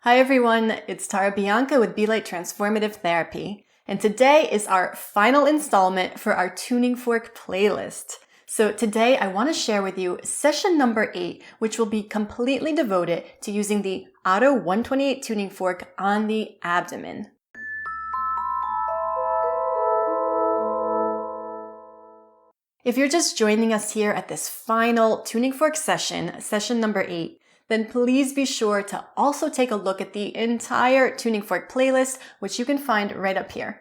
Hi everyone, it's Tara Bianca with Be Light Transformative Therapy, and today is our final installment for our Tuning Fork playlist. So today I want to share with you session number 8, which will be completely devoted to using the OTTO 128 tuning fork on the abdomen. If you're just joining us here at this final tuning fork session, session number 8, then please be sure to also take a look at the entire tuning fork playlist, which you can find right up here.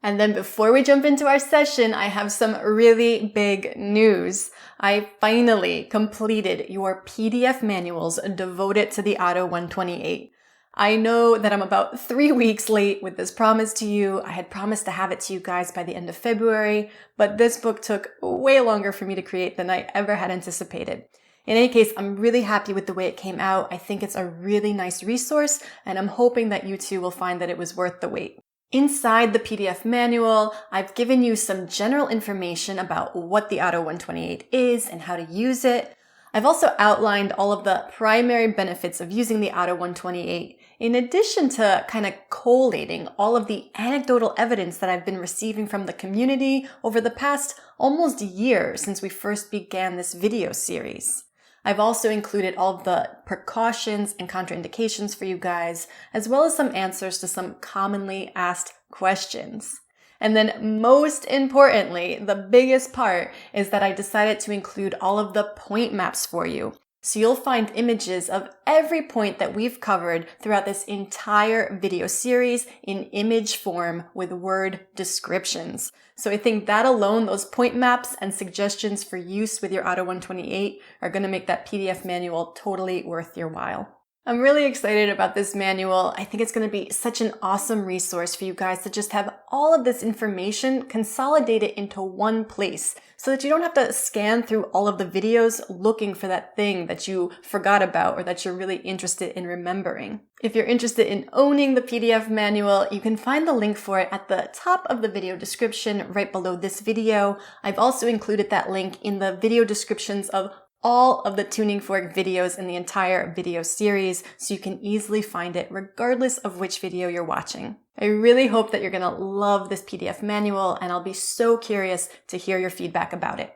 And then before we jump into our session, I have some really big news. I finally completed your PDF manuals devoted to the OTTO 128. I know that I'm about 3 weeks late with this promise to you. I had promised to have it to you guys by the end of February, but this book took way longer for me to create than I ever had anticipated. In any case, I'm really happy with the way it came out. I think it's a really nice resource, and I'm hoping that you too will find that it was worth the wait. Inside the PDF manual, I've given you some general information about what the OTTO 128 is and how to use it. I've also outlined all of the primary benefits of using the OTTO 128, in addition to kind of collating all of the anecdotal evidence that I've been receiving from the community over the past almost year since we first began this video series. I've also included all of the precautions and contraindications for you guys, as well as some answers to some commonly asked questions. And then most importantly, the biggest part is that I decided to include all of the point maps for you. So you'll find images of every point that we've covered throughout this entire video series in image form with word descriptions. So I think that alone, those point maps and suggestions for use with your OTTO 128 are going to make that PDF manual totally worth your while. I'm really excited about this manual. I think it's going to be such an awesome resource for you guys to just have all of this information consolidated into one place so that you don't have to scan through all of the videos looking for that thing that you forgot about or that you're really interested in remembering. If you're interested in owning the PDF manual, you can find the link for it at the top of the video description right below this video. I've also included that link in the video descriptions of all of the tuning fork videos in the entire video series, so you can easily find it regardless of which video you're watching. I really hope that you're going to love this PDF manual, and I'll be so curious to hear your feedback about it.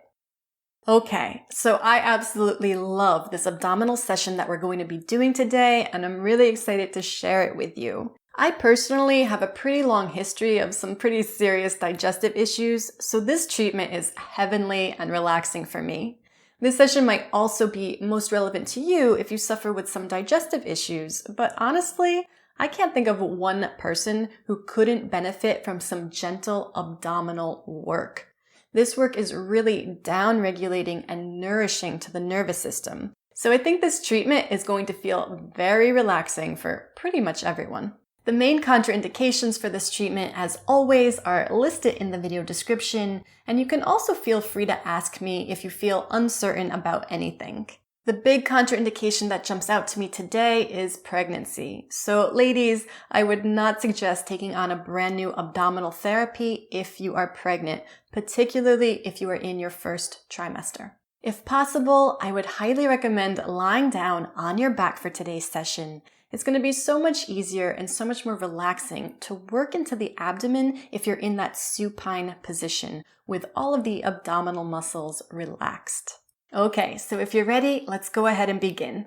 Okay, so I absolutely love this abdominal session that we're going to be doing today, and I'm really excited to share it with you. I personally have a pretty long history of some pretty serious digestive issues, so this treatment is heavenly and relaxing for me. This session might also be most relevant to you if you suffer with some digestive issues, but honestly, I can't think of one person who couldn't benefit from some gentle abdominal work. This work is really down-regulating and nourishing to the nervous system. So I think this treatment is going to feel very relaxing for pretty much everyone. The main contraindications for this treatment, as always, are listed in the video description, and you can also feel free to ask me if you feel uncertain about anything. The big contraindication that jumps out to me today is pregnancy. So ladies, I would not suggest taking on a brand new abdominal therapy if you are pregnant, particularly if you are in your first trimester. If possible, I would highly recommend lying down on your back for today's session. It's going to be so much easier and so much more relaxing to work into the abdomen if you're in that supine position with all of the abdominal muscles relaxed. Okay, so if you're ready, let's go ahead and begin.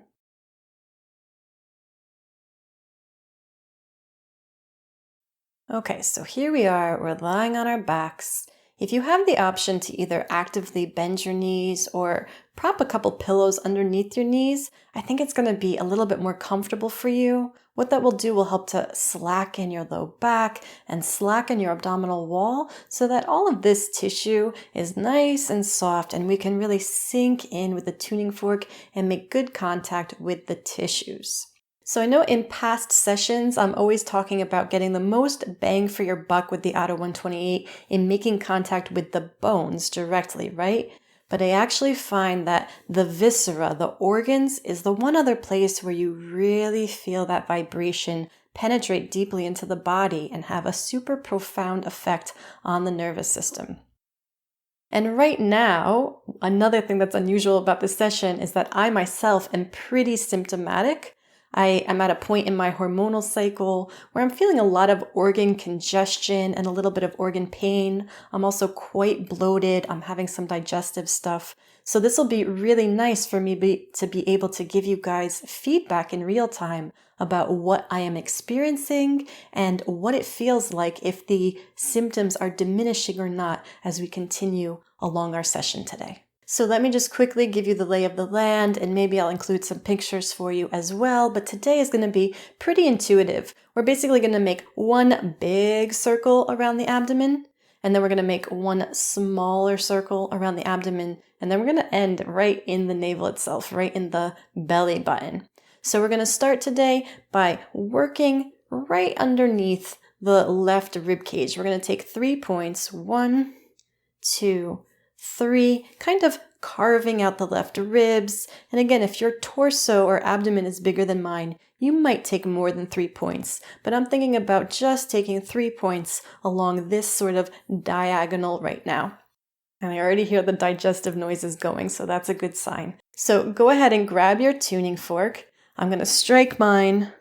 Okay, so here we are, we're lying on our backs. If you have the option to either actively bend your knees or prop a couple pillows underneath your knees, I think it's going to be a little bit more comfortable for you. What that will do will help to slacken your low back and slacken your abdominal wall so that all of this tissue is nice and soft and we can really sink in with the tuning fork and make good contact with the tissues. So I know in past sessions, I'm always talking about getting the most bang for your buck with the OTTO 128 in making contact with the bones directly, right? But I actually find that the viscera, the organs, is the one other place where you really feel that vibration penetrate deeply into the body and have a super profound effect on the nervous system. And right now, another thing that's unusual about this session is that I myself am pretty symptomatic. I am at a point in my hormonal cycle where I'm feeling a lot of organ congestion and a little bit of organ pain. I'm also quite bloated. I'm having some digestive stuff. So this will be really nice for me to be able to give you guys feedback in real time about what I am experiencing and what it feels like, if the symptoms are diminishing or not as we continue along our session today. So let me just quickly give you the lay of the land, and maybe I'll include some pictures for you as well. But today is going to be pretty intuitive. We're basically going to make one big circle around the abdomen, and then we're going to make one smaller circle around the abdomen, and then we're going to end right in the navel itself, right in the belly button. So we're going to start today by working right underneath the left rib cage. We're going to take 3 points, 1, 2, 3, kind of carving out the left ribs. And again, if your torso or abdomen is bigger than mine, you might take more than 3 points. But I'm thinking about just taking 3 points along this sort of diagonal right now. And I already hear the digestive noises going, so that's a good sign. So go ahead and grab your tuning fork. I'm going to strike mine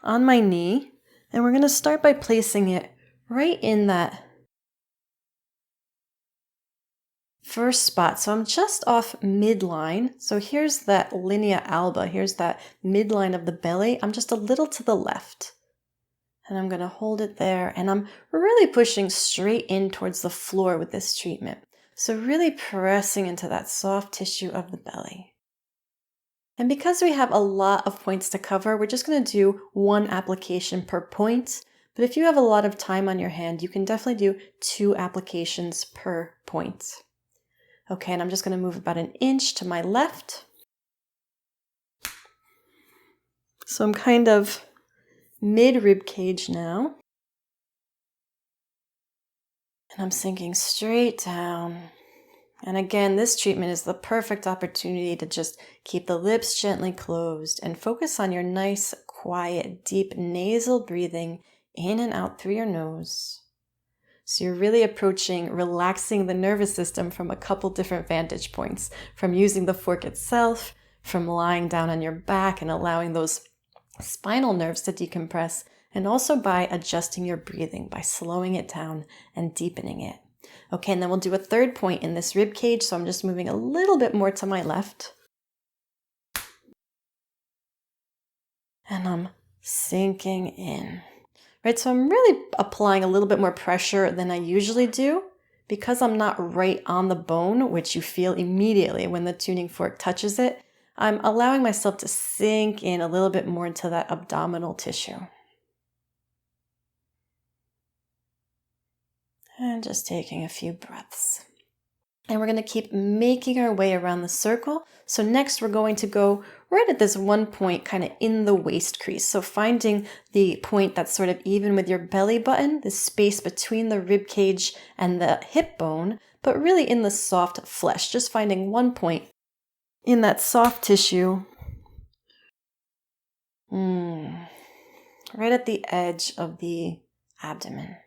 on my knee, and we're going to start by placing it right in that first spot. So I'm just off midline. So here's that linea alba. Here's that midline of the belly. I'm just a little to the left. And I'm going to hold it there. And I'm really pushing straight in towards the floor with this treatment. So really pressing into that soft tissue of the belly. And because we have a lot of points to cover, we're just going to do one application per point. But if you have a lot of time on your hand, you can definitely do 2 applications per point. Okay, and I'm just going to move about 1 inch to my left. So I'm kind of mid-rib cage now. And I'm sinking straight down. And again, this treatment is the perfect opportunity to just keep the lips gently closed and focus on your nice, quiet, deep nasal breathing in and out through your nose. So you're really approaching relaxing the nervous system from a couple different vantage points, from using the fork itself, from lying down on your back and allowing those spinal nerves to decompress, and also by adjusting your breathing, by slowing it down and deepening it. Okay, and then we'll do a 3rd point in this rib cage, so I'm just moving a little bit more to my left. And I'm sinking in. Right, so I'm really applying a little bit more pressure than I usually do because I'm not right on the bone, which you feel immediately when the tuning fork touches it. I'm allowing myself to sink in a little bit more into that abdominal tissue. And just taking a few breaths. And we're going to keep making our way around the circle. So next we're going to go right at this one point kind of in the waist crease. So finding the point that's sort of even with your belly button, the space between the rib cage and the hip bone, but really in the soft flesh. Just finding one point in that soft tissue. Right at the edge of the abdomen.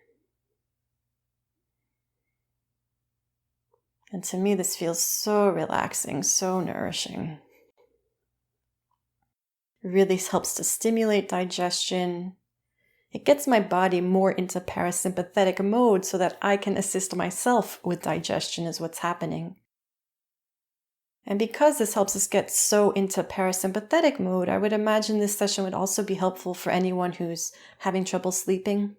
And to me, this feels so relaxing, so nourishing. It really helps to stimulate digestion. It gets my body more into parasympathetic mode so that I can assist myself with digestion is what's happening. And because this helps us get so into parasympathetic mode, I would imagine this session would also be helpful for anyone who's having trouble sleeping.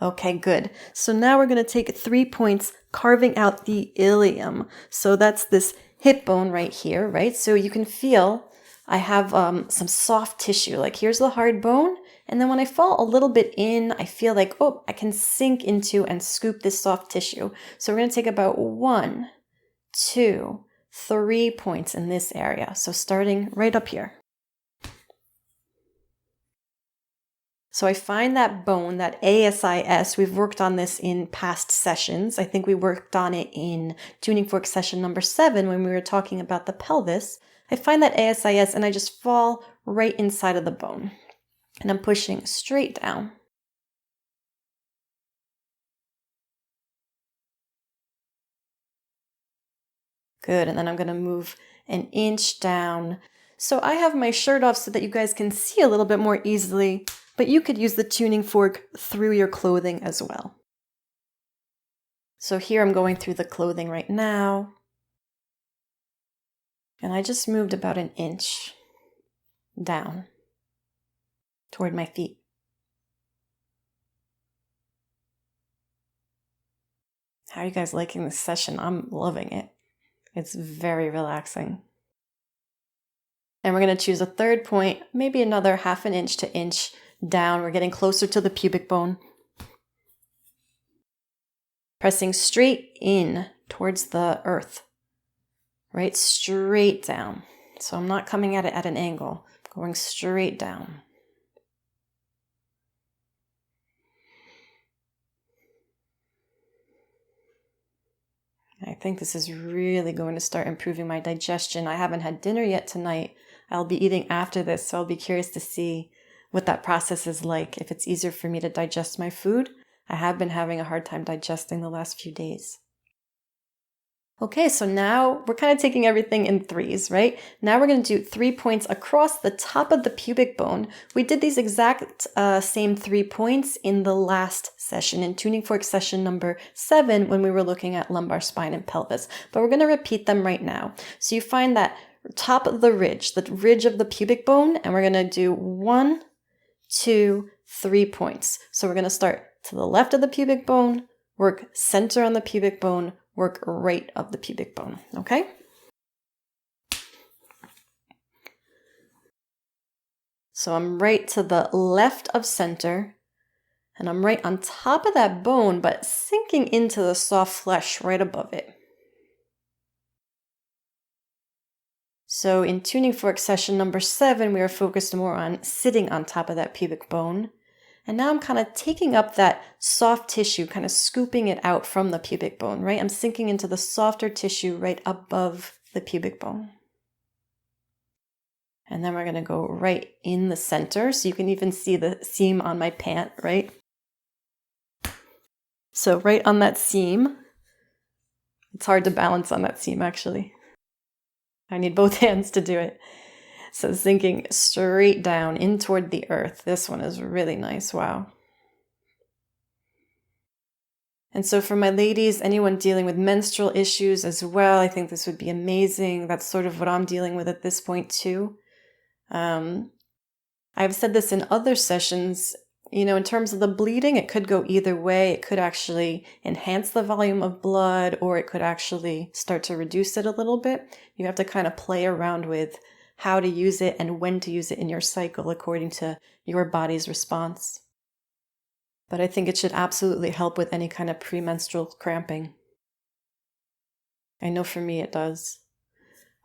Okay, good. So now we're going to take 3 points carving out the ilium. So that's this hip bone right here, right? So you can feel I have some soft tissue. Like here's the hard bone. And then when I fall a little bit in, I feel like, oh, I can sink into and scoop this soft tissue. So we're going to take about 1, 2, 3 points in this area. So starting right up here. So I find that bone, that ASIS, we've worked on this in past sessions. I think we worked on it in tuning fork session number 7 when we were talking about the pelvis. I find that ASIS and I just fall right inside of the bone. And I'm pushing straight down. Good, and then I'm going to move 1 inch down. So I have my shirt off so that you guys can see a little bit more easily, but you could use the tuning fork through your clothing as well. So here I'm going through the clothing right now. And I just moved about an inch down toward my feet. How are you guys liking this session? I'm loving it. It's very relaxing. And we're going to choose a third point, maybe another half an inch to inch down. We're getting closer to the pubic bone. Pressing straight in towards the earth, right? Straight down. So I'm not coming at it at an angle, I'm going straight down. I think this is really going to start improving my digestion. I haven't had dinner yet tonight. I'll be eating after this, so I'll be curious to see what that process is like, if it's easier for me to digest my food. I have been having a hard time digesting the last few days. Okay, so now we're kind of taking everything in threes, right? Now we're going to do 3 points across the top of the pubic bone. We did these exact same 3 points in the last session, in tuning fork session number 7, when we were looking at lumbar spine and pelvis. But we're going to repeat them right now. So you find that top of the ridge of the pubic bone, and we're going to do 1, 2, 3 points. So we're going to start to the left of the pubic bone, work center on the pubic bone, work right of the pubic bone, okay? So I'm right to the left of center, and I'm right on top of that bone, but sinking into the soft flesh right above it. So in tuning fork session number 7, we are focused more on sitting on top of that pubic bone. And now I'm kind of taking up that soft tissue, kind of scooping it out from the pubic bone, right? I'm sinking into the softer tissue right above the pubic bone. And then we're going to go right in the center. So you can even see the seam on my pant, right? So right on that seam. It's hard to balance on that seam, actually. I need both hands to do it. So sinking straight down in toward the earth. This one is really nice. Wow. And so for my ladies, anyone dealing with menstrual issues as well, I think this would be amazing. That's sort of what I'm dealing with at this point too. I've said this in other sessions, you know, in terms of the bleeding, it could go either way. It could actually enhance the volume of blood, or it could actually start to reduce it a little bit. You have to kind of play around with how to use it and when to use it in your cycle according to your body's response. But I think it should absolutely help with any kind of premenstrual cramping. I know for me it does.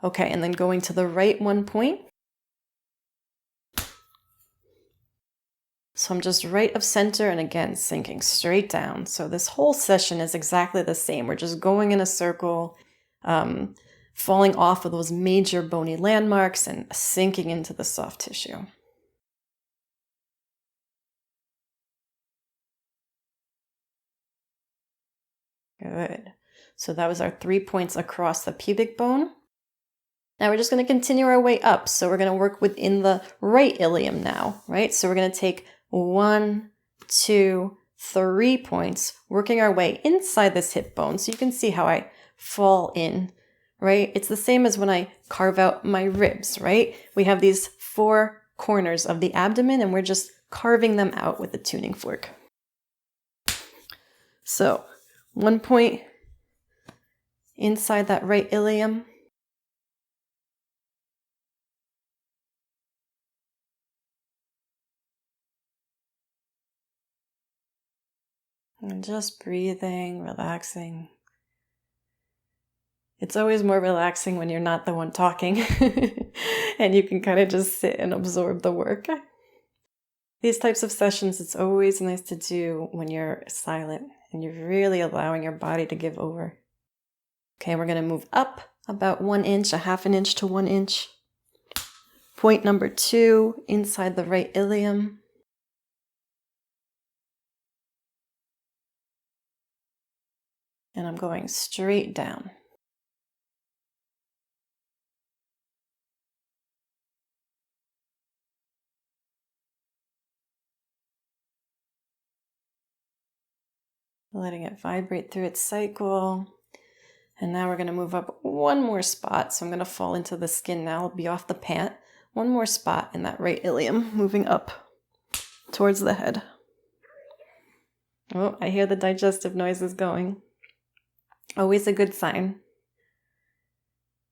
Okay, and then going to the right 1 point. So I'm just right of center, and again, sinking straight down. So this whole session is exactly the same. We're just going in a circle, falling off of those major bony landmarks and sinking into the soft tissue. Good. So that was our 3 points across the pubic bone. Now we're just going to continue our way up. So we're going to work within the right ilium now, right? So we're going to take 1, 2, 3 points, working our way inside this hip bone. So you can see how I fall in, right? It's the same as when I carve out my ribs, right? We have these 4 corners of the abdomen, and we're just carving them out with the tuning fork. So 1 point inside that right ilium. And just breathing, relaxing. It's always more relaxing when you're not the one talking and you can kind of just sit and absorb the work. These types of sessions, it's always nice to do when you're silent and you're really allowing your body to give over. Okay, we're going to move up about 1 inch, a half an inch to 1 inch. Point number 2, inside the right ilium. And I'm going straight down. letting it vibrate through its cycle. And now we're going to move up one more spot. So I'm going to fall into the skin now. I'll be off the pant. One more spot in that right ilium, moving up towards the head. Oh, I hear the digestive noises going. Always a good sign.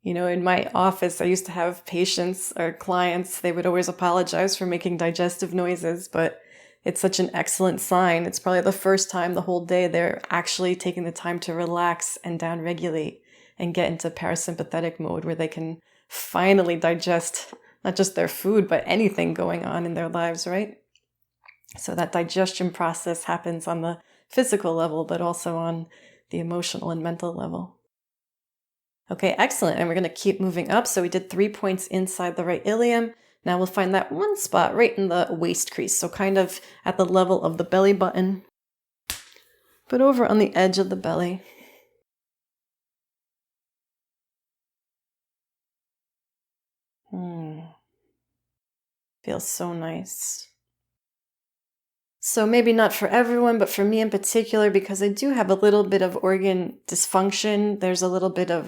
You know, in my office, I used to have patients or clients, they would always apologize for making digestive noises, but it's such an excellent sign. It's probably the first time the whole day they're actually taking the time to relax and downregulate and get into parasympathetic mode where they can finally digest not just their food, but anything going on in their lives, right? So that digestion process happens on the physical level, but also on the emotional and mental level. Okay, excellent. And we're going to keep moving up. So we did 3 points inside the right ilium. Now we'll find that one spot right in the waist crease. So kind of at the level of the belly button, but over on the edge of the belly. Feels so nice. So maybe not for everyone, but for me in particular, because I do have a little bit of organ dysfunction. There's a little bit of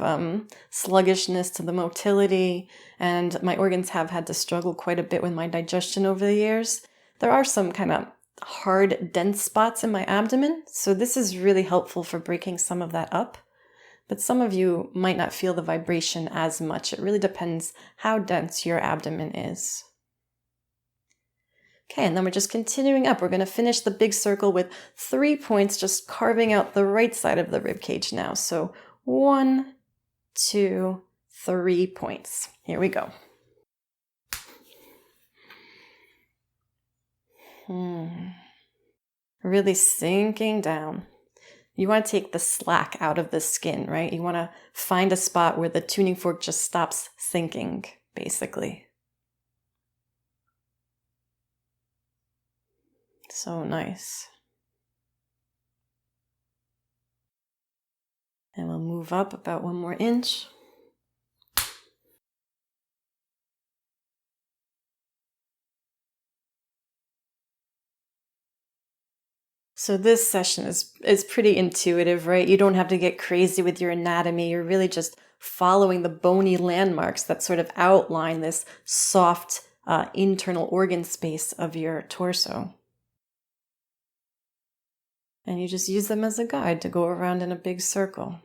sluggishness to the motility, and my organs have had to struggle quite a bit with my digestion over the years. There are some kind of hard, dense spots in my abdomen, so this is really helpful for breaking some of that up. But some of you might not feel the vibration as much. It really depends how dense your abdomen is. Okay, and then we're just continuing up. We're going to finish the big circle with 3 points, just carving out the right side of the rib cage now. So 1, 2, 3 points. Here we go. Really sinking down. You want to take the slack out of the skin, right? You want to find a spot where the tuning fork just stops sinking, basically. So nice. And we'll move up about 1 more inch. So this session is pretty intuitive, right? You don't have to get crazy with your anatomy. You're really just following the bony landmarks that sort of outline this soft internal organ space of your torso. And you just use them as a guide to go around in a big circle.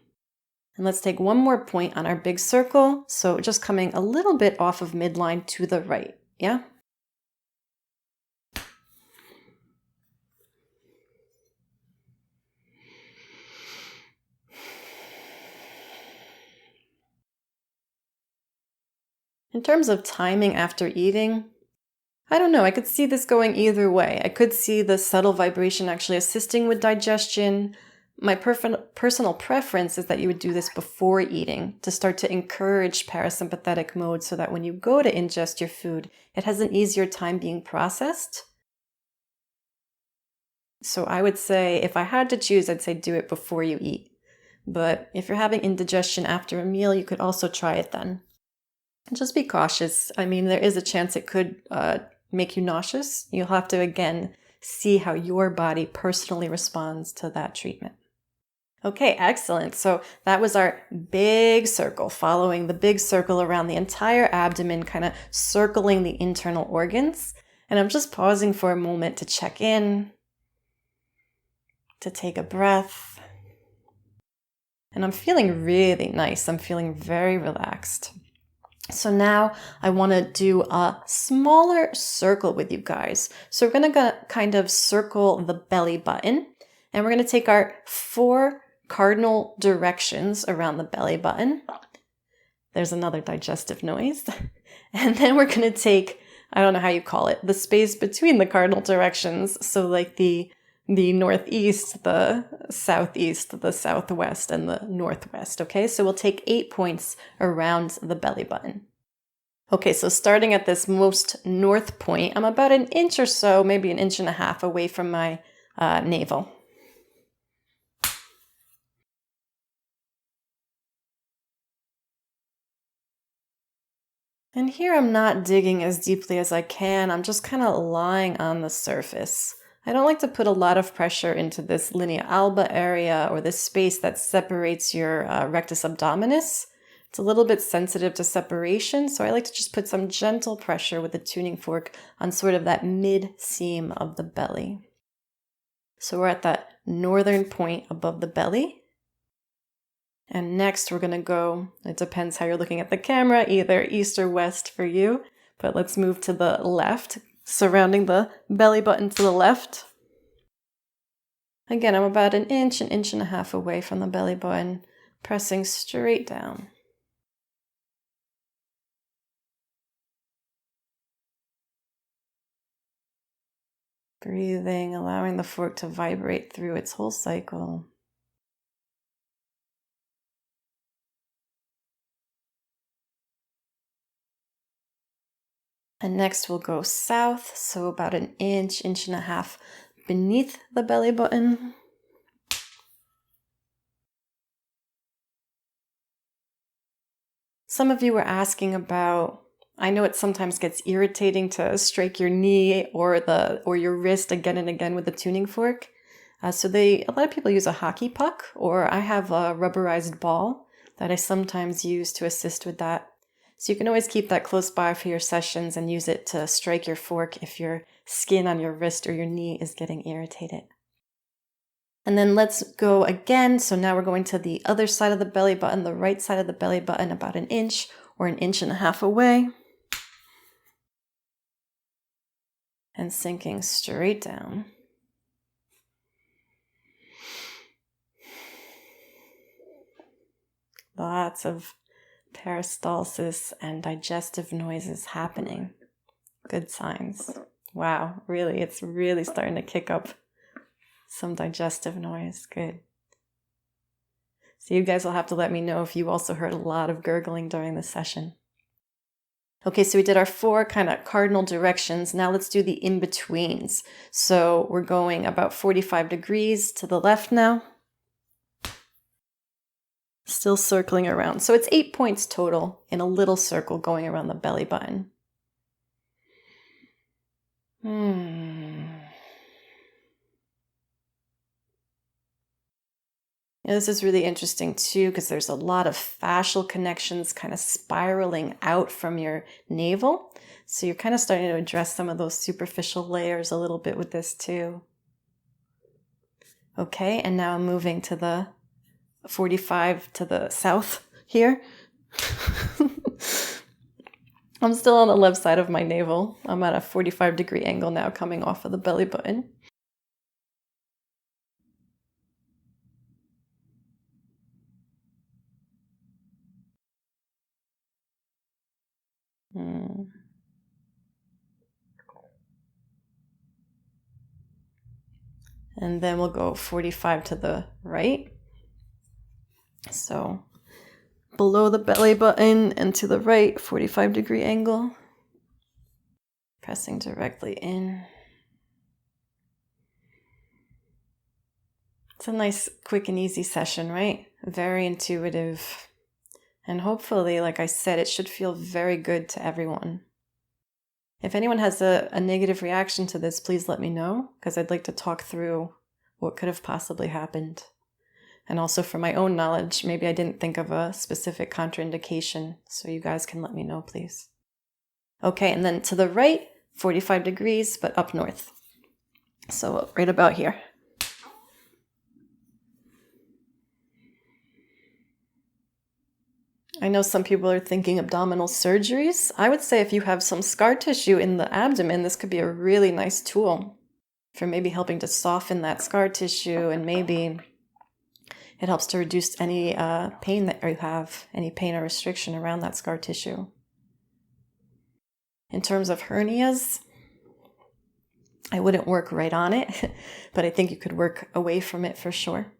And let's take 1 more point on our big circle. So just coming a little bit off of midline to the right. Yeah? In terms of timing after eating, I don't know. I could see this going either way. I could see the subtle vibration actually assisting with digestion. My personal preference is that you would do this before eating to start to encourage parasympathetic mode so that when you go to ingest your food, it has an easier time being processed. So I would say if I had to choose, I'd say do it before you eat. But if you're having indigestion after a meal, you could also try it then. And just be cautious. I mean, there is a chance it could make you nauseous. You'll have to, again, see how your body personally responds to that treatment. Okay, excellent. So that was our big circle, following the big circle around the entire abdomen, kind of circling the internal organs. And I'm just pausing for a moment to check in, to take a breath. And I'm feeling really nice. I'm feeling very relaxed. So now I want to do a smaller circle with you guys. So we're going to kind of circle the belly button, and we're going to take our 4 cardinal directions around the belly button. There's another digestive noise. And then we're going to take, I don't know how you call it, the space between the cardinal directions. So like the northeast, the southeast, the southwest, and the northwest. Okay, so we'll take 8 points around the belly button. Okay, so starting at this most north point, I'm about 1 inch or so, maybe 1.5 inches away from my navel. And here I'm not digging as deeply as I can. I'm just kind of lying on the surface I don't like to put a lot of pressure into this linea alba area or this space that separates your rectus abdominis. It's a little bit sensitive to separation, so I like to just put some gentle pressure with the tuning fork on sort of that mid-seam of the belly. So we're at that northern point above the belly. And next we're going to go, it depends how you're looking at the camera, either east or west for you, but let's move to the left, surrounding the belly button to the left. Again, I'm about an inch and a half away from the belly button, pressing straight down. Breathing, allowing the fork to vibrate through its whole cycle. And next we'll go south, so about an inch and a half beneath the belly button. Some of you were asking about, I know it sometimes gets irritating to strike your knee or your wrist again and again with the tuning fork. So a lot of people use a hockey puck, or I have a rubberized ball that I sometimes use to assist with that. So you can always keep that close by for your sessions and use it to strike your fork if your skin on your wrist or your knee is getting irritated. And then let's go again. So now we're going to the other side of the belly button, the right side of the belly button, about an inch or an inch and a half away. And sinking straight down. Lots of peristalsis and digestive noises happening. Good signs. Wow, really, it's really starting to kick up some digestive noise. Good. So you guys will have to let me know if you also heard a lot of gurgling during the session. Okay, so we did our 4 kind of cardinal directions. Now let's do the in-betweens. So we're going about 45 degrees to the left now. Still circling around. So it's 8 points total in a little circle going around the belly button. Now, this is really interesting too, because there's a lot of fascial connections kind of spiraling out from your navel. So you're kind of starting to address some of those superficial layers a little bit with this too. Okay, and now I'm moving to the 45 to the south here. I'm still on the left side of my navel. I'm at a 45-degree angle now coming off of the belly button. And then we'll go 45 to the right. So below the belly button and to the right, 45-degree angle. Pressing directly in. It's a nice, quick and easy session, right? Very intuitive. And hopefully, like I said, it should feel very good to everyone. If anyone has a negative reaction to this, please let me know, because I'd like to talk through what could have possibly happened. And also for my own knowledge, maybe I didn't think of a specific contraindication, so you guys can let me know, please. Okay, and then to the right, 45 degrees, but up north. So right about here. I know some people are thinking abdominal surgeries. I would say if you have some scar tissue in the abdomen, this could be a really nice tool for maybe helping to soften that scar tissue, and maybe it helps to reduce any pain that you have, any pain or restriction around that scar tissue. In terms of hernias, I wouldn't work right on it, but I think you could work away from it for sure.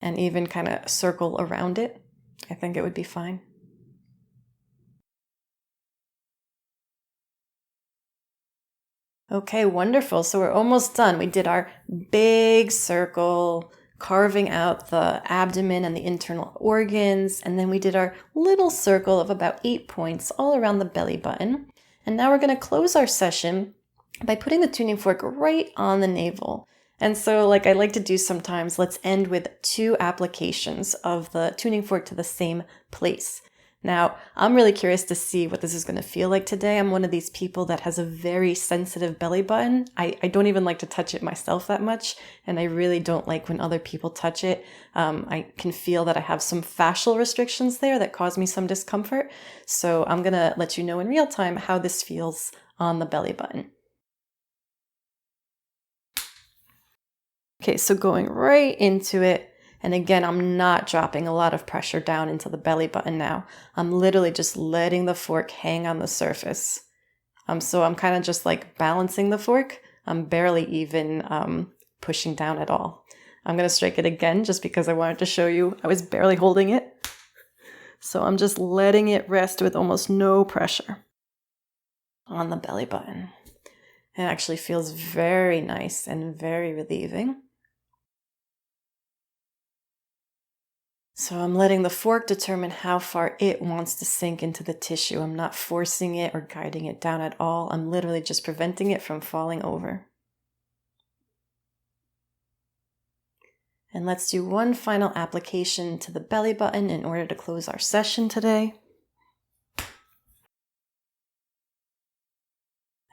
And even kind of circle around it. I think it would be fine. Okay, wonderful. So we're almost done. We did our big circle, carving out the abdomen and the internal organs. And then we did our little circle of about 8 points all around the belly button. And now we're going to close our session by putting the tuning fork right on the navel. And so like I like to do sometimes, let's end with 2 applications of the tuning fork to the same place. Now, I'm really curious to see what this is going to feel like today. I'm one of these people that has a very sensitive belly button. I don't even like to touch it myself that much, and I really don't like when other people touch it. I can feel that I have some fascial restrictions there that cause me some discomfort. So I'm going to let you know in real time how this feels on the belly button. Okay, so going right into it. And again, I'm not dropping a lot of pressure down into the belly button now. I'm literally just letting the fork hang on the surface. So I'm kind of just like balancing the fork. I'm barely even pushing down at all. I'm going to strike it again just because I wanted to show you I was barely holding it. So I'm just letting it rest with almost no pressure on the belly button. It actually feels very nice and very relieving. So I'm letting the fork determine how far it wants to sink into the tissue. I'm not forcing it or guiding it down at all. I'm literally just preventing it from falling over. And let's do one final application to the belly button in order to close our session today.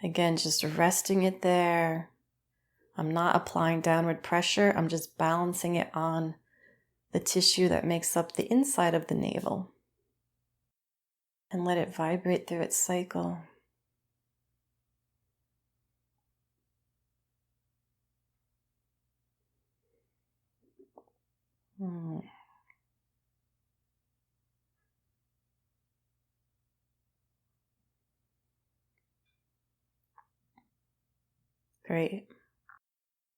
Again, just resting it there. I'm not applying downward pressure. I'm just balancing it on the tissue that makes up the inside of the navel. And let it vibrate through its cycle. Great.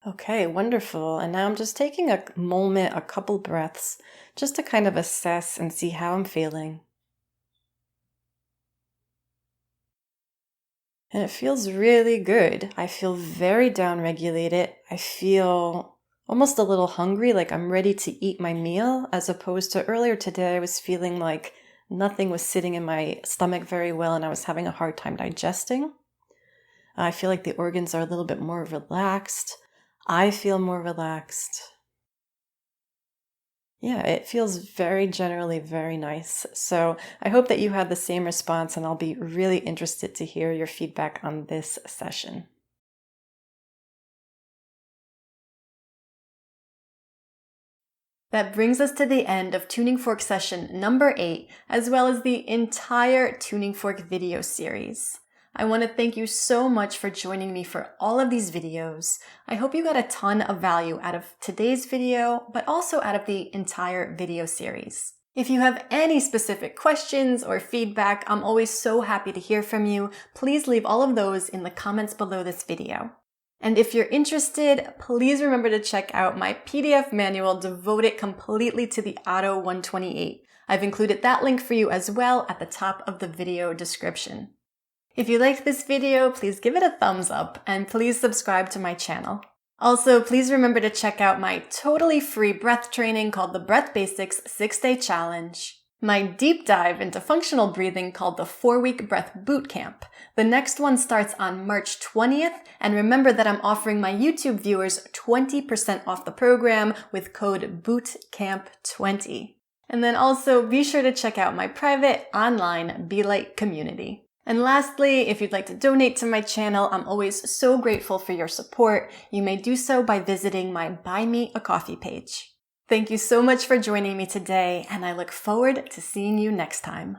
Okay, wonderful. And now I'm just taking a moment, a couple breaths, just to kind of assess and see how I'm feeling. And it feels really good. I feel very downregulated. I feel almost a little hungry, like I'm ready to eat my meal, as opposed to earlier today, I was feeling like nothing was sitting in my stomach very well and I was having a hard time digesting. I feel like the organs are a little bit more relaxed. I feel more relaxed. Yeah, it feels very generally very nice. So I hope that you had the same response, and I'll be really interested to hear your feedback on this session. That brings us to the end of Tuning Fork session number 8, as well as the entire Tuning Fork video series. I want to thank you so much for joining me for all of these videos. I hope you got a ton of value out of today's video, but also out of the entire video series. If you have any specific questions or feedback, I'm always so happy to hear from you. Please leave all of those in the comments below this video. And if you're interested, please remember to check out my PDF manual devoted completely to the OTTO 128. I've included that link for you as well at the top of the video description. If you liked this video, please give it a thumbs up and please subscribe to my channel. Also, please remember to check out my totally free breath training called the Breath Basics 6-Day Challenge, my deep dive into functional breathing called the 4-Week Breath Bootcamp. The next one starts on March 20th, and remember that I'm offering my YouTube viewers 20% off the program with code BOOTCAMP20. And then also be sure to check out my private online Be Light community. And lastly, if you'd like to donate to my channel, I'm always so grateful for your support. You may do so by visiting my Buy Me a Coffee page. Thank you so much for joining me today, and I look forward to seeing you next time.